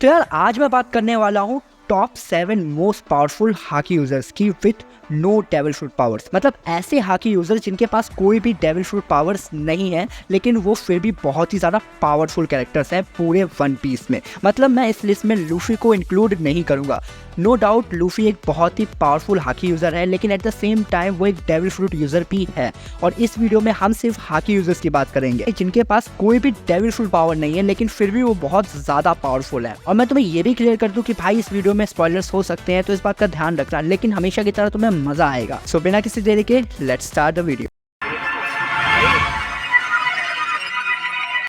तो यार आज मैं बात करने वाला हूँ top 7 most powerful haki users की with no devil fruit powers. मतलब ऐसे हाकी यूजर्स जिनके पास कोई भी डेविल फ्रूट पावर्स नहीं है लेकिन वो फिर भी बहुत ही ज़्यादा पावरफुल कैरेक्टर्स हैं पूरे वन पीस में। मतलब मैं इस लिस्ट में लूफी को इंक्लूड नहीं करूँगा। नो डाउट लूफी एक बहुत ही पावरफुल हाकी यूज़र है लेकिन एट द सेम टाइम वो एक डेविल फ्रूट यूज़र भी है। और इस वीडियो में हम सिर्फ हाकी यूजर्स की बात करेंगे जिनके पास कोई भी डेविल फ्रूट पावर नहीं है लेकिन फिर भी वो बहुत ज़्यादा पावरफुल है। और मैं तुम्हें ये भी क्लियर कर दूं कि भाई इस वीडियो में स्पॉयलर्स हो सकते हैं तो इस बात का ध्यान रखना, लेकिन हमेशा की तरह तुम्हें मजा आएगा। सो बिना किसी देरी के लेट्स स्टार्ट द वीडियो।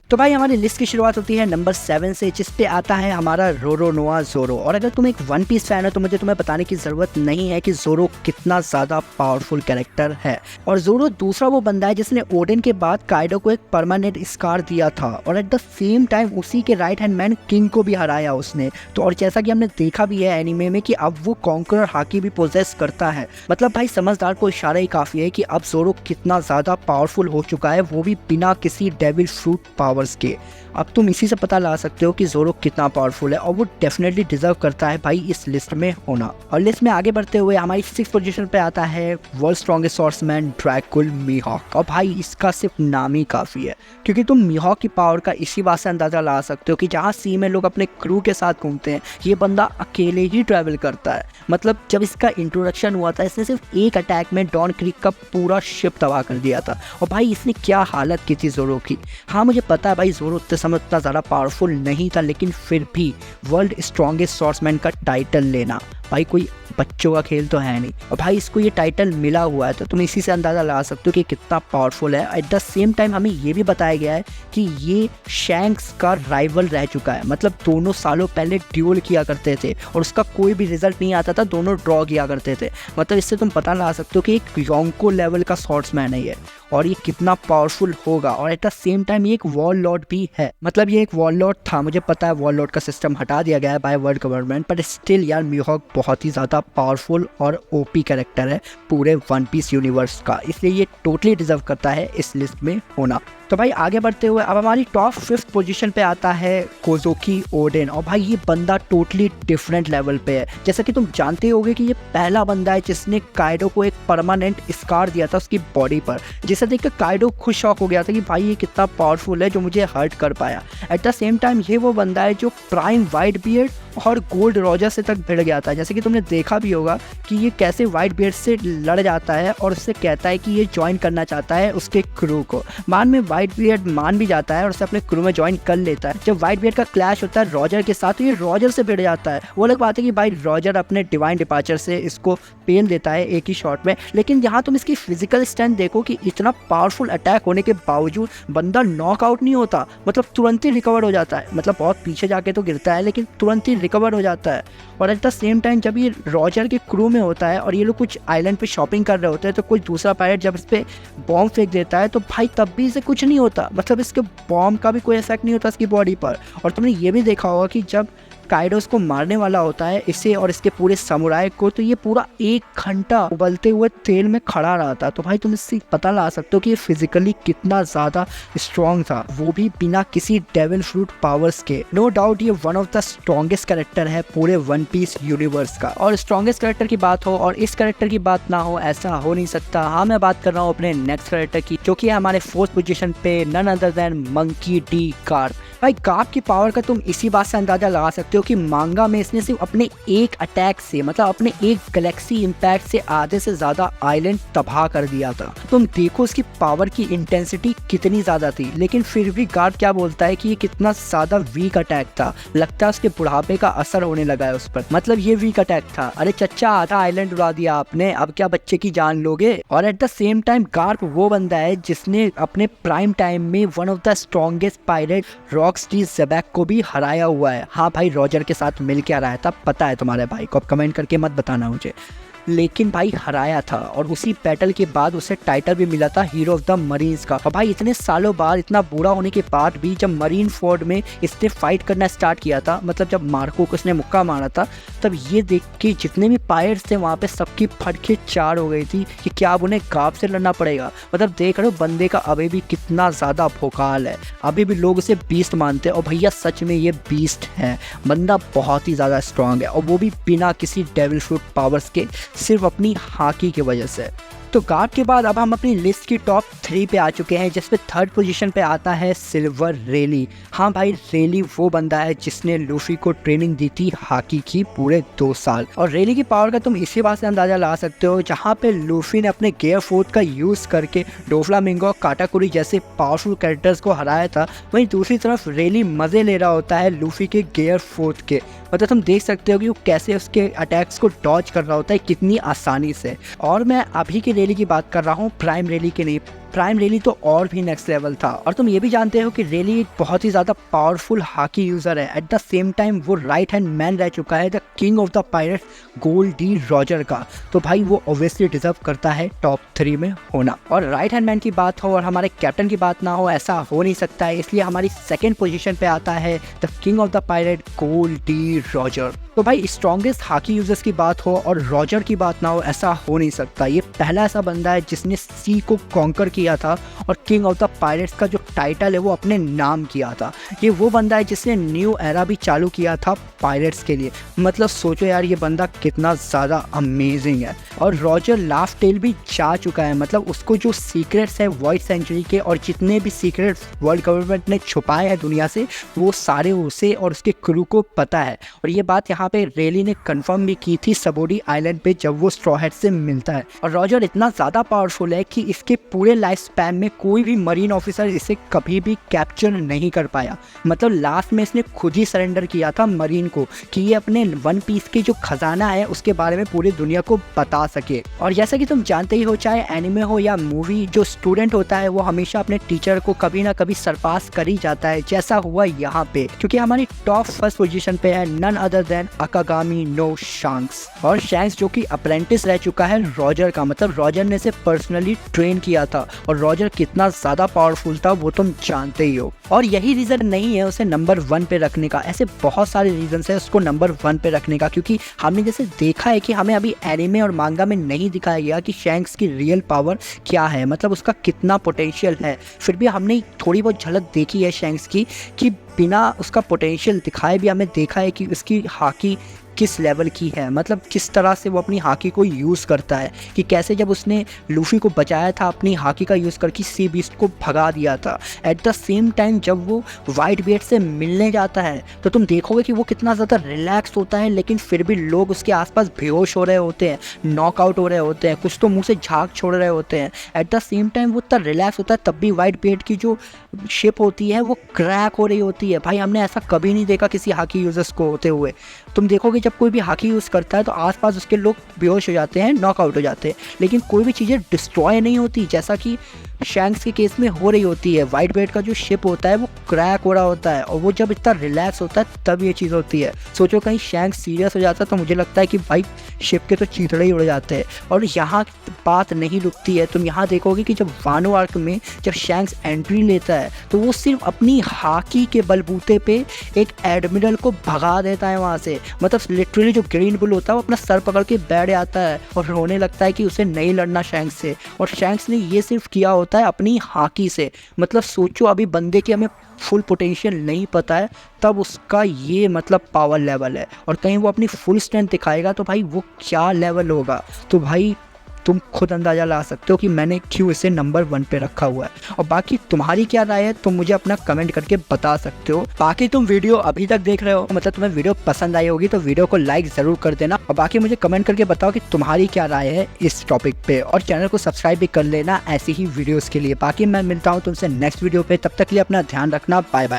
तो भाई हमारी लिस्ट की शुरुआत होती है नंबर 7 से, जिस पे आता है हमारा रोरोनोआ ज़ोरो। और अगर तुम एक वन पीस फैन हो तो मुझे तुम्हें बताने की ज़रूरत नहीं है कि ज़ोरो कितना ज़्यादा पावरफुल कैरेक्टर है। और ज़ोरो दूसरा वो बंदा है जिसने ओडेन के बाद काइडो को एक परमानेंट स्कार दिया था और एट द सेम टाइम उसी के राइट हैंड मैन किंग को भी हराया उसने। तो और जैसा कि हमने देखा भी है एनीमे में कि अब वो कॉन्करर हाकी भी पोजेस करता है। मतलब भाई समझदार को इशारा ही काफ़ी है कि अब ज़ोरो कितना ज़्यादा पावरफुल हो चुका है, वो भी बिना किसी डेविल फ्रूट पावर के। अब तुम इसी से पता लगा सकते हो कि ज़ोरो कितना पावरफुल है और वो डेफिनेटली डिजर्व करता है भाई इस लिस्ट में होना। और लिस्ट में आगे बढ़ते हुए हमारी 6th पोजीशन पे आता है वर्ल्ड स्ट्रॉन्गेस्ट स्वॉर्ड्समैन ड्रैकुल मीहॉक। और भाई इसका सिर्फ नाम ही काफ़ी है क्योंकि तुम मीहॉक की पावर का इसी बात से अंदाज़ा लगा सकते हो कि जहाँ सी में लोग अपने क्रू के साथ घूमते हैं ये बंदा अकेले ही ट्रैवल करता है। मतलब जब इसका इंट्रोडक्शन हुआ था इसने सिर्फ एक अटैक में डॉन क्रीक का पूरा शिप तबाह कर दिया था। और भाई इसने क्या हालत की थी ज़ोरो की। हाँ मुझे पता है भाई ज़ोरो उतने समय उतना ज़्यादा पावरफुल नहीं था लेकिन फिर भी वर्ल्ड स्ट्रॉन्गेस्ट स्वॉर्ड्समैन का टाइटल लेना भाई कोई बच्चों का खेल तो है नहीं। और भाई इसको ये टाइटल मिला हुआ है तो तुम इसी से अंदाज़ा लगा सकते हो कि कितना पावरफुल है। एट द सेम टाइम हमें ये भी बताया गया है कि ये शैंक्स का राइवल रह चुका है। मतलब दोनों सालों पहले ड्यूल किया करते थे और उसका कोई भी रिजल्ट नहीं आता था, दोनों ड्रॉ किया करते थे। मतलब इससे तुम पता लगा सकते हो कि एक योंको लेवल का स्वॉर्ड्समैन है ये और ये कितना पावरफुल होगा। और एट द सेम टाइम ये एक वॉर लॉर्ड भी है। मतलब ये एक वॉर लॉर्ड था, मुझे पता है वॉर लॉर्ड का सिस्टम हटा दिया गया है by world government, but still यार मीहॉक बहुत ही ज़्यादा पावरफुल और ओपी कैरेक्टर है पूरे वन पीस यूनिवर्स का, इसलिए ये टोटली डिजर्व करता है इस लिस्ट में होना। तो भाई आगे बढ़ते हुए अब हमारी टॉप 5th पोजीशन पे आता है कोज़ोकी ओडेन। और भाई ये बंदा टोटली डिफरेंट लेवल पे है। जैसा कि तुम जानते होगे कि ये पहला बंदा है जिसने काइडो को एक परमानेंट स्कार दिया था उसकी बॉडी पर, जिसे देखकर काइडो खुद शॉक हो गया था कि भाई ये कितना पावरफुल है जो मुझे हर्ट कर पाया। एट द सेम टाइम ये वो बंदा है जो प्राइम वाइट बियर्ड और गोल्ड रॉजर से तक भिड़ गया था। जैसे कि तुमने देखा भी होगा कि ये कैसे वाइट बियर्ड से लड़ जाता है और उससे कहता है कि ये ज्वाइन करना चाहता है उसके क्रू को। बाद में वाइट बियर्ड मान भी जाता है और उसे अपने क्रू में ज्वाइन कर लेता है। जब वाइट बियर्ड का क्लैश होता है रॉजर के साथ तो ये रॉजर से भिड़ जाता है। वो अलग बात है कि भाई रॉजर अपने डिवाइन डिपार्चर से इसको पेन देता है एक ही शॉट में, लेकिन यहाँ तुम इसकी फिजिकल स्ट्रेंथ देखो कि इतना पावरफुल अटैक होने के बावजूद बंदा नॉकआउट नहीं होता, मतलब तुरंत ही रिकवर हो जाता है। मतलब बहुत पीछे जाके तो गिरता है लेकिन तुरंत ही रिकवर हो जाता है। और एट द सेम टाइम जब ये रॉजर के क्रू में होता है और ये लोग कुछ आइलैंड पे शॉपिंग कर रहे होते हैं तो कोई दूसरा पायलट जब इस पर बॉम्ब फेंक देता है तो भाई तब भी इसे कुछ नहीं होता। मतलब इसके बॉम्ब का भी कोई इफेक्ट नहीं होता इसकी बॉडी पर। और तुमने ये भी देखा होगा कि जब काइडो को मारने वाला होता है इसे और इसके पूरे समुराय को तो ये पूरा 1 घंटा उबलते हुए तेल में खड़ा रहा था। तो भाई तुम इससे पता लगा सकते हो कि ये फिजिकली कितना ज़्यादा स्ट्रॉन्ग था, वो भी बिना किसी डेविल फ्रूट पावर्स के। नो डाउट ये one of the strongest character है पूरे वन पीस यूनिवर्स का। और स्ट्रॉन्गेस्ट कैरेक्टर की बात हो और इस कैरेक्टर की बात ना हो ऐसा हो नहीं सकता। हाँ मैं बात कर रहा हूँ अपने नेक्स्ट कैरेक्टर की जो कि है हमारे 4th पोजीशन पे none other than Monkey D Garp. भाई कार्प की पावर का तुम इसी बात से अंदाजा लगा सकते हो कि मांगा में इसने सिर्फ अपने एक अटैक से, मतलब अपने एक गैलेक्सी इंपैक्ट से आधे से ज्यादा आइलैंड तबाह कर दिया था। तुम देखो इसकी पावर की इंटेंसिटी कितनी ज्यादा थी, लेकिन फिर भी गार्ड क्या बोलता है कि ये कितना ज्यादा वीक अटैक था। लगता है उसके बुढ़ापे का असर होने लगा है उस पर। मतलब ये वीक अटैक था। अरे चच्चा आधा आइलैंड उड़ा दिया आपने, अब क्या बच्चे की जान लोगे। और at the same time Garp वो बंदा है जिसने अपने प्राइम टाइम में one of the strongest pirate Rocks D Xebec को भी हराया हुआ है। हाँ भाई रॉजर के साथ मिल के आ रहा है, तब पता है तुम्हारे भाई को, अब कमेंट करके मत बताना मुझे। लेकिन भाई हराया था, और उसी बैटल के बाद उसे टाइटल भी मिला था हीरो ऑफ द मरीन्स का। और भाई इतने सालों बाद, इतना बुरा होने के बाद भी जब मरीन फोर्ड में इसने फाइट करना स्टार्ट किया था, मतलब जब मार्को को उसने मुक्का मारा था, तब ये देख के जितने भी पायरेट्स थे वहाँ पे सबकी फटके चार हो गई थी कि क्या अब उन्हें गार्प से लड़ना पड़ेगा। मतलब देख रहे हो बंदे का अभी भी कितना ज़्यादा भोकाल है, अभी भी लोग उसे बीस्ट मानते हैं, और भैया सच में ये बीस्ट है, बंदा बहुत ही ज़्यादा स्ट्रांग है, और वो भी बिना किसी डेविल फ्रूट पावर्स के, सिर्फ अपनी हाकी की वजह से। तो गार्प के बाद अब हम अपनी लिस्ट की टॉप 3 पे आ चुके हैं, जिसपे थर्ड पोजीशन पे आता है सिल्वर रेली। हाँ भाई, रेली वो बंदा है जिसने लूफी को ट्रेनिंग दी थी हाकी की पूरे 2 साल। और रेली की पावर का तुम इसी बात से अंदाज़ा ला सकते हो, जहाँ पे लूफी ने अपने गेयर फोर्थ का यूज़ करके डोफ्लामिंगो और काटाकुरी जैसे पावरफुल कैरेक्टर्स को हराया था, वहीं दूसरी तरफ रेली मज़े ले रहा होता है लूफी के गेयर फोर्थ के। मतलब तुम देख सकते हो कि वो कैसे उसके अटैक्स को डॉज कर रहा होता है कितनी आसानी से। और मैं अभी की रेली की बात कर रहा हूँ, प्राइम रेली की नहीं। प्राइम रेली तो और भी नेक्स्ट लेवल था। और तुम ये भी जानते हो कि रेली एक बहुत ही ज़्यादा पावरफुल हाकी यूज़र है। एट द सेम टाइम वो राइट हैंड मैन रह चुका है the king of the pirates gold D Roger का। तो भाई वो ऑब्वियसली डिजर्व करता है टॉप 3 में होना। और राइट हैंड मैन की बात हो और हमारे कैप्टन की बात ना हो, ऐसा हो नहीं सकता है, इसलिए हमारी सेकेंड पोजिशन पे आता है the king of the pirate gold D Roger. तो भाई स्ट्रॉन्गेस्ट हाकी यूजर्स की बात हो और रॉजर की बात ना हो, ऐसा हो नहीं सकता। ये पहला ऐसा बंदा है जिसने सी को कॉन्कर किया था और किंग ऑफ द पायरेट्स का जो टाइटल है वो अपने नाम किया था। ये वो बंदा है जिसने न्यू एरा भी चालू किया था पायरेट्स के लिए। मतलब सोचो यार, ये बंदा कितना ज़्यादा अमेजिंग है। और रॉजर लास्ट टेल भी जा चुका है, मतलब उसको जो सीक्रेट्स है वॉइड सेंचुरी के और जितने भी सीक्रेट्स वर्ल्ड गवर्नमेंट ने छुपाए हैं दुनिया से, वो सारे उसे और उसके क्रू को पता है। और ये बात यहाँ पे रेली ने कंफर्म भी की थी सबोडी आइलैंड पे जब वो स्ट्रॉ हैट से मिलता है। और रॉजर इतना ज़्यादा पावरफुल है कि इसके पूरे लाइफ स्पैन में कोई भी मरीन ऑफिसर इसे कभी भी कैप्चर नहीं कर पाया। मतलब लास्ट में इसने खुद ही सरेंडर किया था मरीन को कि ये अपने वन पीस के जो खजाना है उसके बारे में पूरी दुनिया को बता सके। और जैसा कि तुम जानते ही हो, चाहे एनिमे हो या मूवी, जो स्टूडेंट होता है वो हमेशा अपने टीचर को कभी ना कभी सरपास कर ही जाता है, जैसा हुआ यहाँ पे। क्योंकि हमारी टॉप फर्स्ट पोजीशन पे है none other than Akagami no Shanks. और शैंक्स जो कि अप्रेंटिस रह चुका है रॉजर का, मतलब रॉजर ने इसे पर्सनली ट्रेन किया था। और रॉजर कितना ज़्यादा पावरफुल था वो तुम जानते ही हो। और यही रीज़न नहीं है उसे नंबर 1 पे रखने का, ऐसे बहुत सारे रीजंस है उसको नंबर 1 पे रखने का। क्योंकि हमने जैसे देखा है कि हमें अभी एनिमे और मांगा में नहीं दिखाया गया कि शैंक्स की रियल पावर क्या है, मतलब उसका कितना पोटेंशियल है। फिर भी हमने थोड़ी बहुत झलक देखी है शैंक्स की, कि बिना उसका पोटेंशियल दिखाए भी हमें देखा है कि उसकी हाकी किस लेवल की है, मतलब किस तरह से वो अपनी हाकी को यूज़ करता है, कि कैसे जब उसने लूफी को बचाया था अपनी हाकी का यूज़ करके सी बीस्ट को भगा दिया था। एट द सेम टाइम जब वो वाइट बियर्ड से मिलने जाता है तो तुम देखोगे कि वो कितना ज़्यादा रिलैक्स होता है, लेकिन फिर भी लोग उसके आसपास बेहोश हो रहे होते हैं, नॉकआउट हो रहे होते हैं, कुछ तो मुँह से झाग छोड़ रहे होते हैं। एट द सेम टाइम वो इतना रिलैक्स होता है, तब भी वाइट बियर्ड की जो शिप होती है वो क्रैक हो रही होती है। भाई हमने ऐसा कभी नहीं देखा किसी हाकी यूजर्स को होते हुए। तुम देखोगे जब कोई भी हाकी यूज़ करता है तो आसपास उसके लोग बेहोश हो जाते हैं, नॉकआउट हो जाते हैं, लेकिन कोई भी चीज़ें डिस्ट्रॉय नहीं होती, जैसा कि शैंक्स के केस में हो रही होती है। वाइट बेड का जो शिप होता है वो क्रैक हो रहा होता है, और वो जब इतना रिलैक्स होता है तब ये चीज़ होती है। सोचो कहीं शैंक्स सीरियस हो जाता है तो मुझे लगता है कि भाई शिप के तो चीथड़े ही उड़ जाते हैं। और यहाँ बात नहीं रुकती है, तुम यहाँ देखोगे कि जब वानो आर्क में जब शैंक्स एंट्री लेता है तो वो सिर्फ अपनी हाकी के बलबूते पे एक एडमिरल को भगा देता है वहाँ से। मतलब लिटरली जो ग्रीन बुल होता है वो अपना सर पकड़ के बैठ जाता है और रोने लगता है कि उसे नहीं लड़ना शैंक्स से। और शैंक्स ने ये सिर्फ किया होता है अपनी हाकी से। मतलब सोचो अभी बंदे की हमें फुल पोटेंशियल नहीं पता है, तब उसका ये मतलब पावर लेवल है, और कहीं वो अपनी फुल स्ट्रेंथ दिखाएगा तो भाई वो क्या लेवल होगा। तो भाई तुम खुद अंदाज़ा ला सकते हो कि मैंने क्यों इसे नंबर 1 पे रखा हुआ है। और बाकी तुम्हारी क्या राय है तुम मुझे अपना कमेंट करके बता सकते हो। बाकी तुम वीडियो अभी तक देख रहे हो, मतलब तुम्हें वीडियो पसंद आई होगी तो वीडियो को लाइक ज़रूर कर देना। और बाकी मुझे कमेंट करके बताओ कि तुम्हारी क्या राय है इस टॉपिक पे, और चैनल को सब्सक्राइब भी कर लेना ऐसी ही वीडियोज़ के लिए। बाकी मैं मिलता हूँ तुमसे नेक्स्ट वीडियो पे, तब तक के लिए अपना ध्यान रखना। Bye bye.